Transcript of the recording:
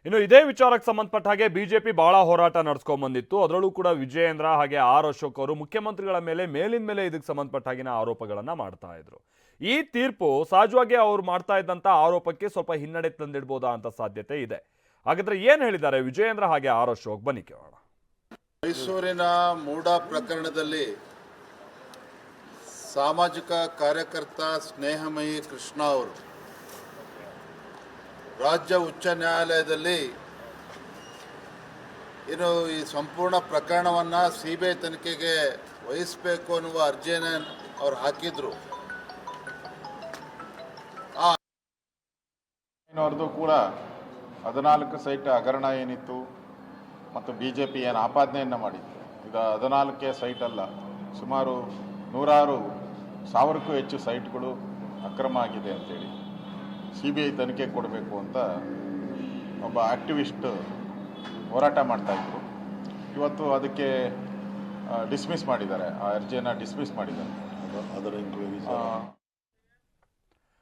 ಇನ್ನು ಇದೇ ವಿಚಾರಕ್ಕೆ ಸಂಬಂಧಪಟ್ಟ ಹಾಗೆ ಬಿಜೆಪಿ ಬಹಳ ಹೋರಾಟ ನಡೆಸ್ಕೊಂಡ್ ಬಂದಿತ್ತು. ಅದರಲ್ಲೂ ಕೂಡ ವಿಜಯೇಂದ್ರ ಹಾಗೆ ಆರ್ ಅಶೋಕ್ ಅವರು ಮುಖ್ಯಮಂತ್ರಿಗಳ ಮೇಲಿನ ಮೇಲೆ ಇದಕ್ಕೆ ಸಂಬಂಧಪಟ್ಟ ಹಾಗಿನ ಆರೋಪಗಳನ್ನ ಮಾಡ್ತಾ ಇದ್ರು. ಈ ತೀರ್ಪು ಸಹಜವಾಗಿ ಅವರು ಮಾಡ್ತಾ ಇದ್ದಂತ ಆರೋಪಕ್ಕೆ ಸ್ವಲ್ಪ ಹಿನ್ನಡೆ ತಂದಿಡ್ಬೋದಾ ಅಂತ ಸಾಧ್ಯತೆ ಇದೆ. ಹಾಗಾದ್ರೆ ಏನ್ ಹೇಳಿದ್ದಾರೆ ವಿಜಯೇಂದ್ರ ಹಾಗೆ ಆರ್ ಅಶೋಕ್, ಬನ್ನಿ ಕೇಳೋಣ. ಮೈಸೂರಿನ ಮೂಡ ಪ್ರಕರಣದಲ್ಲಿ ಸಾಮಾಜಿಕ ಕಾರ್ಯಕರ್ತ ಸ್ನೇಹಮಯಿ ಕೃಷ್ಣ ಅವರು ರಾಜ್ಯ ಉಚ್ಚ ನ್ಯಾಯಾಲಯದಲ್ಲಿ ಏನು ಈ ಸಂಪೂರ್ಣ ಪ್ರಕರಣವನ್ನು ಸಿಬಿಐ ತನಿಖೆಗೆ ವಹಿಸಬೇಕು ಅನ್ನುವ ಅರ್ಜಿಯನ್ನು ಅವರು ಹಾಕಿದ್ರು. ಅವ್ರದ್ದು ಕೂಡ 14 ಸೈಟ್ ಹಗರಣ ಏನಿತ್ತು ಮತ್ತು BJP ಏನು ಆಪಾದನೆಯನ್ನು ಮಾಡಿತ್ತು, ಇದು 14 ಸೈಟ್ ಅಲ್ಲ, ಸುಮಾರು 106,000ಕ್ಕೂ ಹೆಚ್ಚು ಸೈಟ್ಗಳು ಅಕ್ರಮ ಆಗಿದೆ ಅಂತೇಳಿ CBI ತನಿಖೆ ಕೊಡಬೇಕು ಅಂತ ಒಬ್ಬ ಆಕ್ಟಿವಿಸ್ಟ್ ಹೋರಾಟ ಮಾಡ್ತಾಯಿದ್ರು. ಇವತ್ತು ಅದಕ್ಕೆ ಡಿಸ್ಮಿಸ್ ಮಾಡಿದ್ದಾರೆ, ಆ ಅರ್ಜಿಯನ್ನು ಡಿಸ್ಮಿಸ್ ಮಾಡಿದ್ದಾರೆ.